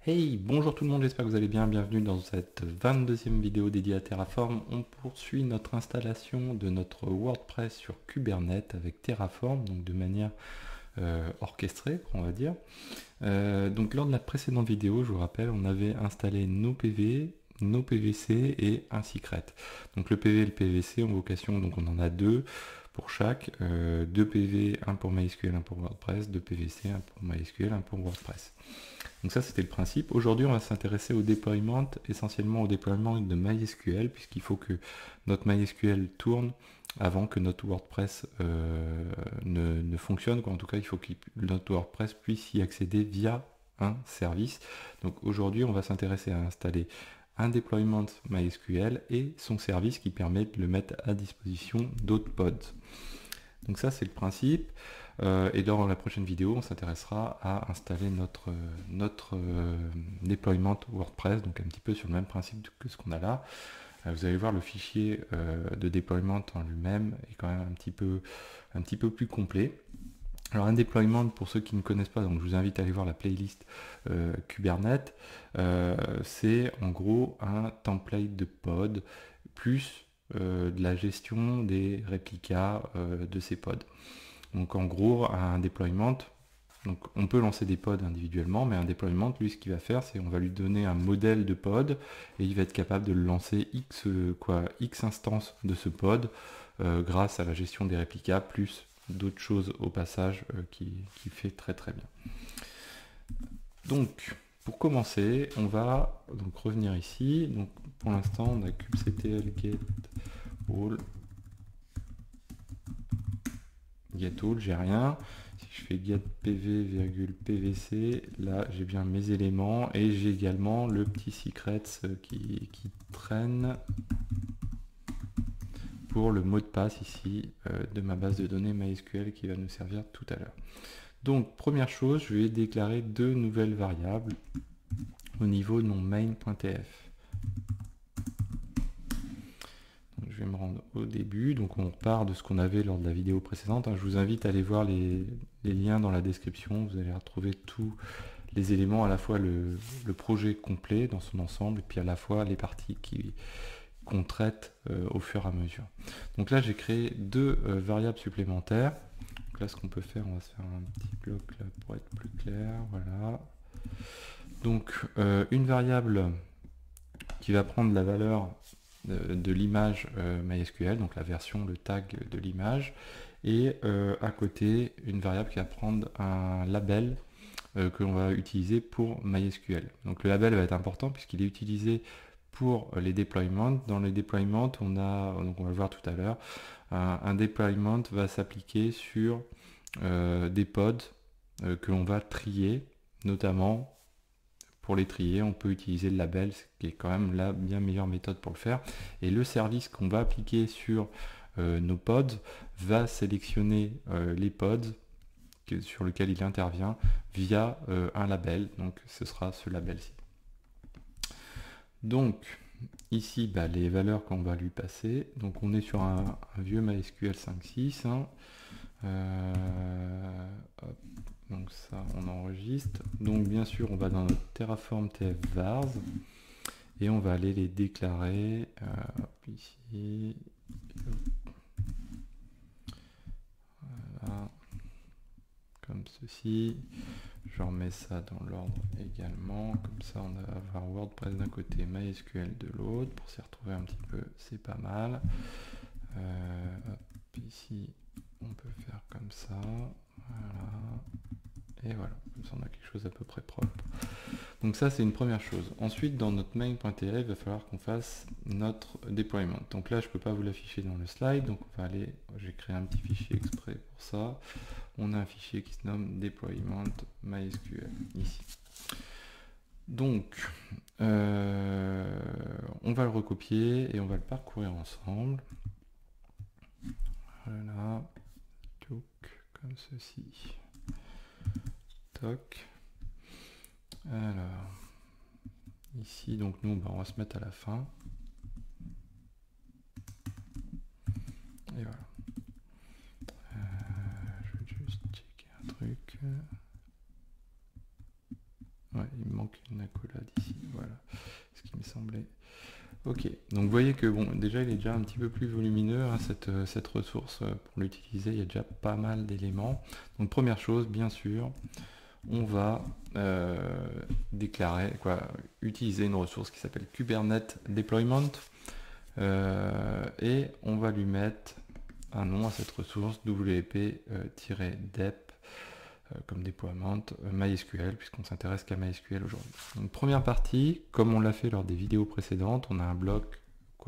Hey, bonjour tout le monde, j'espère que vous allez bien, bienvenue dans cette 22e vidéo dédiée à Terraform. On poursuit notre installation de notre WordPress sur Kubernetes avec Terraform, donc de manière orchestrée, on va dire. Donc lors de la précédente vidéo, je vous rappelle, on avait installé nos PV, nos PVC et un secret. Donc le PV et le PVC ont vocation, donc on en a deux pour chaque, deux PV, un pour MySQL, un pour WordPress, deux PVC, un pour MySQL, un pour WordPress. Donc ça c'était le principe. Aujourd'hui on va s'intéresser au déploiement, essentiellement au déploiement de MySQL, puisqu'il faut que notre MySQL tourne avant que notre WordPress ne fonctionne, quoi. En tout cas il faut que notre WordPress puisse y accéder via un service. Donc aujourd'hui on va s'intéresser à installer un déploiement MySQL et son service qui permet de le mettre à disposition d'autres pods. Donc ça c'est le principe. Et dans la prochaine vidéo, on s'intéressera à installer notre déploiement WordPress, donc un petit peu sur le même principe que ce qu'on a là. Vous allez voir, le fichier de déploiement en lui-même est quand même un petit peu plus complet. Alors un déploiement, pour ceux qui ne connaissent pas, donc je vous invite à aller voir la playlist Kubernetes, c'est en gros un template de pod plus de la gestion des réplicas de ces pods. Donc en gros, un déploiement, donc on peut lancer des pods individuellement, mais un déploiement, lui, ce qu'il va faire, c'est on va lui donner un modèle de pod et il va être capable de le lancer X instances de ce pod grâce à la gestion des réplicas, plus d'autres choses au passage qui fait très très bien. Donc pour commencer, on va donc revenir ici. Donc pour l'instant, on a kubectl get all, j'ai rien. Si je fais get pv,pvc, là j'ai bien mes éléments et j'ai également le petit secret qui traîne pour le mot de passe ici de ma base de données MySQL qui va nous servir tout à l'heure. Donc première chose, je vais déclarer deux nouvelles variables au niveau de mon main.tf. Je vais me rendre au début, donc on repart de ce qu'on avait lors de la vidéo précédente. Je vous invite à aller voir les liens dans la description, vous allez retrouver tous les éléments, à la fois le projet complet dans son ensemble, et puis à la fois les parties qu'on traite au fur et à mesure. Donc là j'ai créé deux variables supplémentaires. Donc là ce qu'on peut faire, on va se faire un petit bloc là pour être plus clair, voilà. Donc une variable qui va prendre la valeur de l'image MySQL, donc la version, le tag de l'image, et à côté une variable qui va prendre un label que l'on va utiliser pour MySQL. Donc le label va être important puisqu'il est utilisé pour les déployments. Dans les déployments, on va le voir tout à l'heure, un deployment va s'appliquer sur des pods que l'on va trier, notamment. Pour les trier, on peut utiliser le label, ce qui est quand même la bien meilleure méthode pour le faire. Et le service qu'on va appliquer sur nos pods va sélectionner les pods sur lesquels il intervient via un label. Donc ce sera ce label-ci. Donc ici, les valeurs qu'on va lui passer. Donc on est sur un vieux MySQL 5.6. Donc ça on enregistre. Donc bien sûr on va dans notre Terraform TF vars et on va aller les déclarer ici. Voilà. Comme ceci. Je remets ça dans l'ordre également. Comme ça on va avoir WordPress d'un côté, MySQL de l'autre. Pour s'y retrouver un petit peu, c'est pas mal. Ici on peut faire comme ça. Voilà. Et voilà, comme ça on a quelque chose à peu près propre. Donc ça c'est une première chose. Ensuite dans notre main.tf, il va falloir qu'on fasse notre deployment. Donc là je ne peux pas vous l'afficher dans le slide, donc on va aller, j'ai créé un petit fichier exprès pour ça. On a un fichier qui se nomme deployment MySQL ici. Donc on va le recopier et on va le parcourir ensemble. Voilà, comme ceci. Alors, ici, donc nous, on va se mettre à la fin. Et voilà. Je vais juste checker un truc. Ouais, il me manque une accolade ici, voilà, ce qui me semblait. Ok, donc vous voyez que bon, déjà il est déjà un petit peu plus volumineux, hein, cette ressource, pour l'utiliser, il y a déjà pas mal d'éléments. Donc première chose, bien sûr, on va déclarer, utiliser une ressource qui s'appelle Kubernetes Deployment, et on va lui mettre un nom à cette ressource, wp-dep, comme déploiement MySQL, puisqu'on s'intéresse qu'à MySQL aujourd'hui. Donc première partie, comme on l'a fait lors des vidéos précédentes, on a un bloc,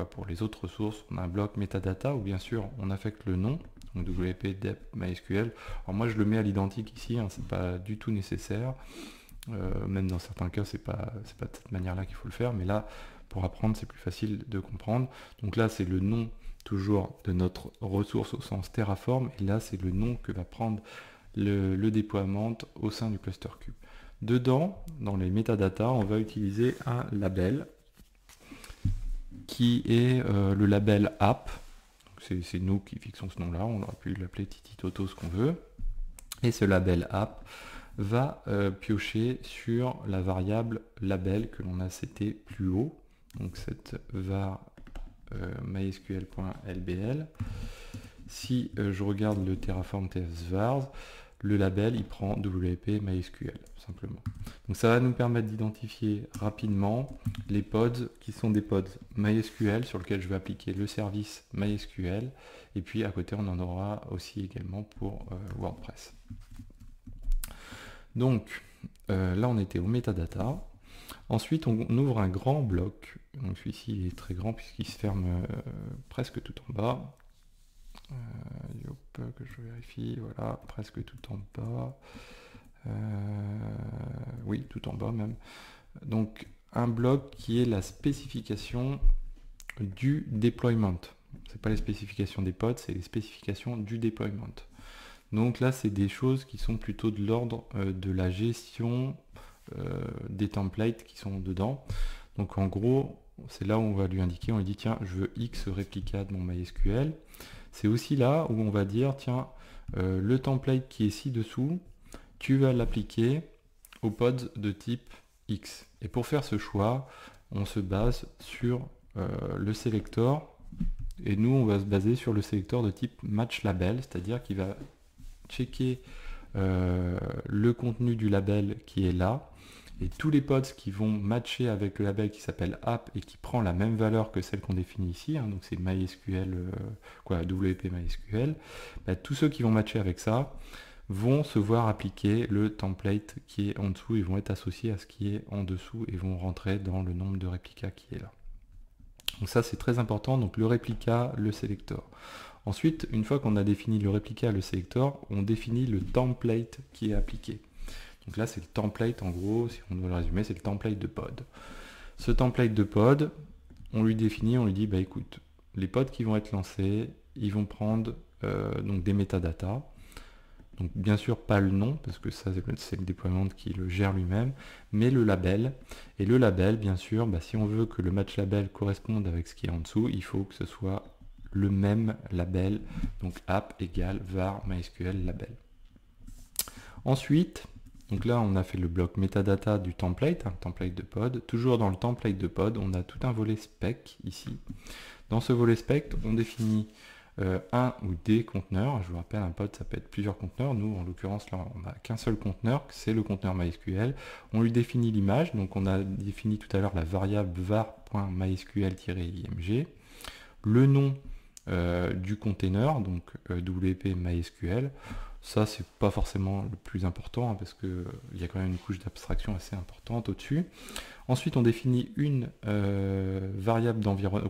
pour les autres ressources, on a un bloc metadata, où bien sûr on affecte le nom, donc wp dep MySQL. Alors moi je le mets à l'identique ici, hein, c'est pas du tout nécessaire, même dans certains cas c'est pas de cette manière-là qu'il faut le faire, mais là pour apprendre c'est plus facile de comprendre. Donc là c'est le nom toujours de notre ressource au sens Terraform, et là c'est le nom que va prendre le déploiement au sein du cluster kube. Dedans, dans les métadatas, on va utiliser un label qui est le label app. C'est nous qui fixons ce nom-là, on aurait pu l'appeler Titi Toto, ce qu'on veut. Et ce label app va piocher sur la variable label que l'on a setée plus haut. Donc cette var mysql.lbl. Si je regarde le Terraform tsvars, le label il prend WP MySQL simplement. Donc ça va nous permettre d'identifier rapidement les pods qui sont des pods MySQL sur lesquels je vais appliquer le service MySQL, et puis à côté on en aura aussi également pour WordPress. Donc là on était au metadata. Ensuite on ouvre un grand bloc, donc celui-ci est très grand puisqu'il se ferme presque tout en bas. Que je vérifie, voilà, presque tout en bas, oui, tout en bas même. Donc un bloc qui est la spécification du deployment. C'est pas les spécifications des pods, c'est les spécifications du deployment. Donc là c'est des choses qui sont plutôt de l'ordre de la gestion des templates qui sont dedans. Donc en gros c'est là où on va lui indiquer, on lui dit tiens je veux X réplica de mon MySQL. C'est aussi là où on va dire, tiens, le template qui est ci-dessous, tu vas l'appliquer aux pods de type X. Et pour faire ce choix, on se base sur le selector, et nous, on va se baser sur le selector de type match label, c'est-à-dire qu'il va checker le contenu du label qui est là, et tous les pods qui vont matcher avec le label qui s'appelle app et qui prend la même valeur que celle qu'on définit ici, hein, donc c'est MySQL, WP MySQL, tous ceux qui vont matcher avec ça vont se voir appliquer le template qui est en dessous, ils vont être associés à ce qui est en dessous et vont rentrer dans le nombre de réplicas qui est là. Donc ça c'est très important, donc le réplica, le selector. Ensuite, une fois qu'on a défini le réplica, le selector, on définit le template qui est appliqué. Donc là, c'est le template, en gros, si on doit le résumer, c'est le template de pod. Ce template de pod, on lui définit, on lui dit, bah écoute, les pods qui vont être lancés, ils vont prendre donc des métadatas. Donc bien sûr, pas le nom, parce que ça, c'est le déploiement qui le gère lui-même, mais le label. Et le label, bien sûr, si on veut que le match label corresponde avec ce qui est en dessous, il faut que ce soit le même label, donc app égale var MySQL label. Ensuite, donc là, on a fait le bloc metadata du template, template de pod. Toujours dans le template de pod, on a tout un volet spec ici. Dans ce volet spec, on définit un ou des conteneurs. Je vous rappelle, un pod, ça peut être plusieurs conteneurs. Nous, en l'occurrence, là, on n'a qu'un seul conteneur, c'est le conteneur MySQL. On lui définit l'image. Donc, on a défini tout à l'heure la variable var.mysql-img. Le nom du container, donc WP MySQL. Ça, c'est pas forcément le plus important, hein, parce qu'il y a quand même une couche d'abstraction assez importante au-dessus. Ensuite, on définit une variable d'environnement,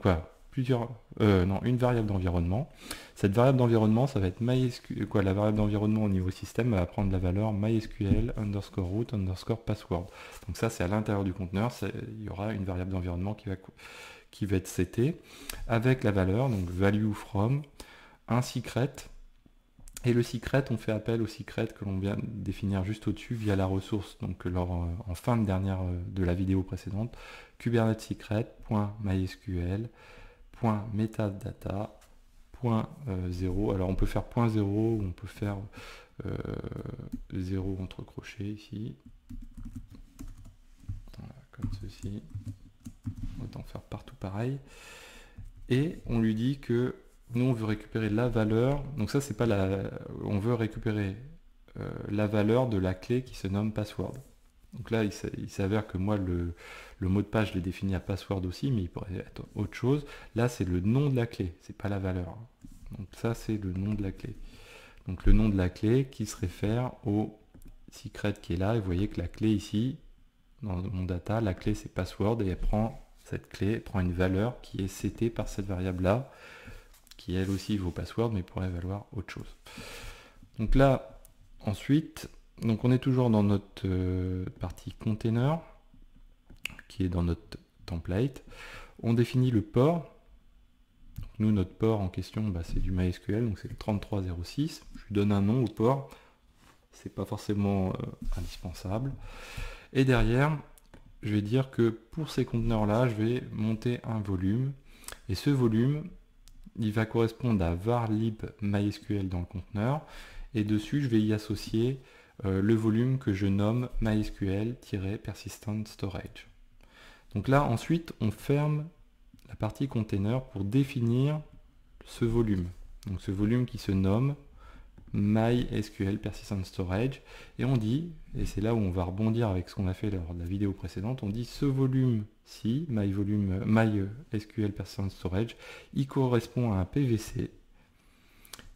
une variable d'environnement. Cette variable d'environnement, ça va être MySQL, la variable d'environnement au niveau système va prendre la valeur MySQL_root_password. Donc ça, c'est à l'intérieur du conteneur, il y aura une variable d'environnement qui va être setée avec la valeur, donc value from, un secret. Et le secret, on fait appel au secret que l'on vient de définir juste au-dessus via la ressource, donc en fin de dernière de la vidéo précédente, kubernetes secret.mysql.metadata.0. Alors on peut faire .0 ou on peut faire 0 entre crochets ici. Voilà, comme ceci. Autant faire partout pareil. Et on lui dit que nous on veut récupérer la valeur. Donc ça c'est pas la. On veut récupérer la valeur de la clé qui se nomme password. Donc là il s'avère que moi le mot de passe je l'ai défini à password aussi, mais il pourrait être autre chose. Là c'est le nom de la clé, c'est pas la valeur. Donc ça c'est le nom de la clé. Donc le nom de la clé qui se réfère au secret qui est là. Et vous voyez que la clé ici, dans mon data, la clé c'est password et elle prend cette clé, prend une valeur qui est setée par cette variable là, qui elle aussi vaut password mais pourrait valoir autre chose. Donc là, ensuite, donc on est toujours dans notre partie container, qui est dans notre template. On définit le port. Nous, notre port en question, c'est du MySQL, donc c'est le 3306. Je lui donne un nom au port, c'est pas forcément indispensable. Et derrière, je vais dire que pour ces conteneurs-là, je vais monter un volume. Et ce volume, il va correspondre à var_lib MySQL dans le conteneur. Et dessus, je vais y associer le volume que je nomme MySQL-persistent storage. Donc là, ensuite, on ferme la partie container pour définir ce volume. Donc ce volume qui se nomme MySQL Persistent Storage. Et on dit, et c'est là où on va rebondir avec ce qu'on a fait lors de la vidéo précédente, on dit ce volume-ci, MySQL Persistent Storage, il correspond à un PVC.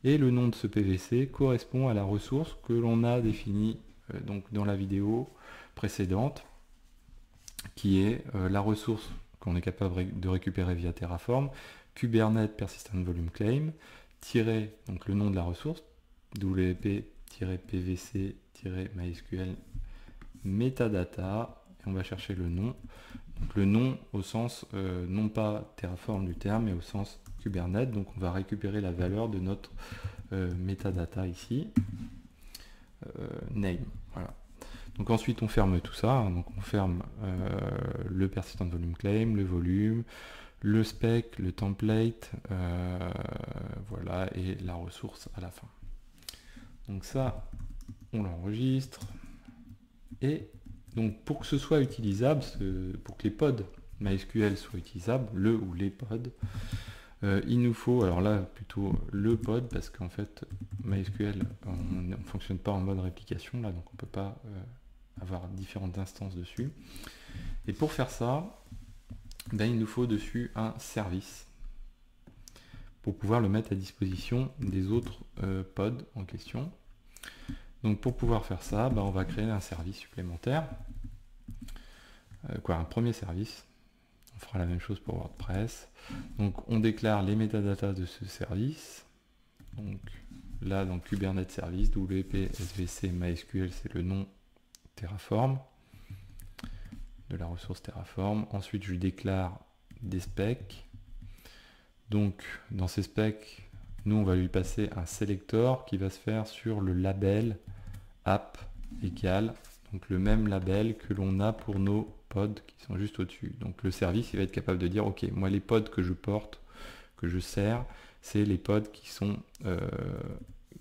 Et le nom de ce PVC correspond à la ressource que l'on a définie donc dans la vidéo précédente, qui est la ressource qu'on est capable de récupérer via Terraform, Kubernetes Persistent Volume Claim, donc le nom de la ressource, wp-pvc-mysql metadata, et on va chercher le nom. Donc le nom au sens, non pas Terraform du terme, mais au sens Kubernetes. Donc on va récupérer la valeur de notre metadata ici, name. Voilà. Donc ensuite on ferme tout ça, donc on ferme le persistent volume claim, le volume, le spec, le template, voilà, et la ressource à la fin. Donc ça, on l'enregistre. Et donc pour que ce soit utilisable, pour que les pods MySQL soient utilisables, le ou les pods, il nous faut, alors là plutôt le pod, parce qu'en fait MySQL, on ne fonctionne pas en mode réplication, là, donc on ne peut pas avoir différentes instances dessus. Et pour faire ça, il nous faut dessus un service pour pouvoir le mettre à disposition des autres pods en question. Donc pour pouvoir faire ça, on va créer un service supplémentaire, un premier service. On fera la même chose pour WordPress. Donc on déclare les métadatas de ce service. Donc là dans Kubernetes Service, WP SVC MySQL, c'est le nom Terraform de la ressource Terraform. Ensuite je lui déclare des specs. Donc dans ces specs, nous on va lui passer un selector qui va se faire sur le label app égale, donc le même label que l'on a pour nos pods qui sont juste au-dessus. Donc le service il va être capable de dire ok, moi les pods que je porte, que je sers, c'est les pods qui sont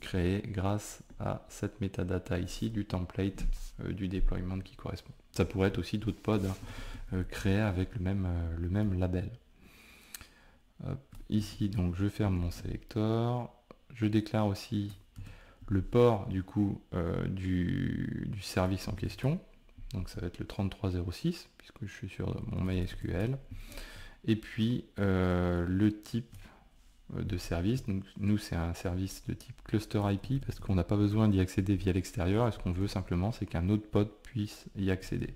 créés grâce à cette metadata ici du template du deployment qui correspond. Ça pourrait être aussi d'autres pods créés avec le même label. Ici donc je ferme mon selector, je déclare aussi le port du coup du service en question, donc ça va être le 3306 puisque je suis sur mon MySQL, et puis le type de service. Donc nous c'est un service de type cluster IP parce qu'on n'a pas besoin d'y accéder via l'extérieur, et ce qu'on veut simplement c'est qu'un autre pod puisse y accéder.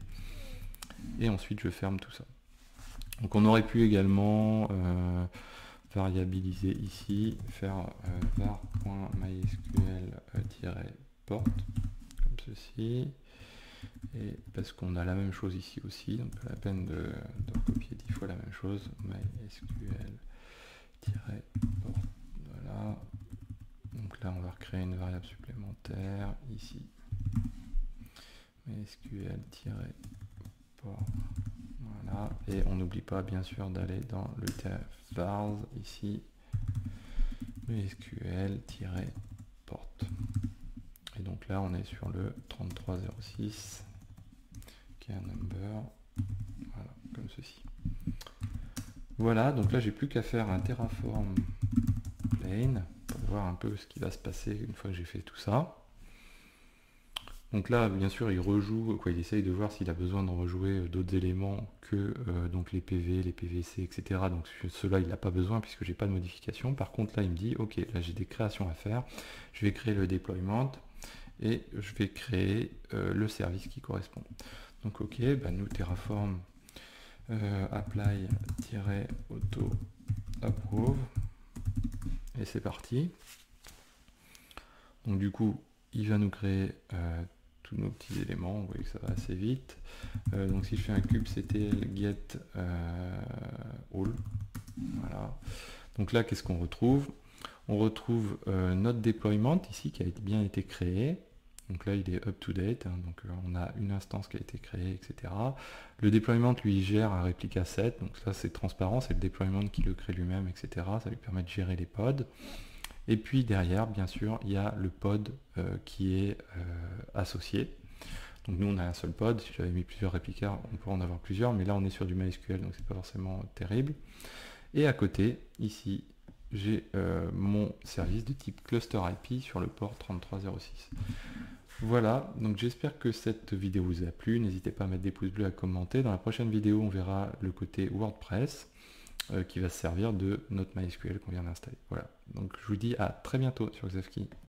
Et ensuite je ferme tout ça. Donc on aurait pu également variabiliser ici, faire var.mysql-port comme ceci, et parce qu'on a la même chose ici aussi, donc pas la peine de copier 10 fois la même chose, mysql-port, voilà. Donc là on va recréer une variable supplémentaire ici, mysql-port, voilà, et on n'oublie pas bien sûr d'aller dans le vars ici, mysql-port, et donc là on est sur le 3306 qui est un number, Voilà, comme ceci. Voilà, donc là j'ai plus qu'à faire un Terraform plane pour voir un peu ce qui va se passer une fois que j'ai fait tout ça. Donc là, bien sûr, il rejoue, il essaye de voir s'il a besoin de rejouer d'autres éléments que donc les PV, les PVC, etc. Donc cela, il n'a pas besoin puisque j'ai pas de modification. Par contre, là, il me dit, ok, là j'ai des créations à faire. Je vais créer le deployment et je vais créer le service qui correspond. Donc ok, nous Terraform apply-auto approve et c'est parti. Donc du coup, il va nous créer tous nos petits éléments, vous voyez que ça va assez vite. Donc si je fais un kubectl get all, voilà. Donc là, qu'est-ce qu'on retrouve? On retrouve notre deployment ici qui a bien été créé. Donc là, il est up to date, hein, donc on a une instance qui a été créée, etc. Le deployment, lui, il gère un réplica set, donc ça c'est transparent, c'est le deployment qui le crée lui-même, etc. Ça lui permet de gérer les pods. Et puis derrière, bien sûr, il y a le pod qui est associé. Donc nous, on a un seul pod. Si j'avais mis plusieurs réplicas, on peut en avoir plusieurs, mais là, on est sur du MySQL, donc c'est pas forcément terrible. Et à côté, ici, j'ai mon service de type cluster IP sur le port 3306. Voilà, donc j'espère que cette vidéo vous a plu. N'hésitez pas à mettre des pouces bleus, à commenter. Dans la prochaine vidéo, on verra le côté WordPress qui va se servir de notre MySQL qu'on vient d'installer. Voilà, donc je vous dis à très bientôt sur Xavki.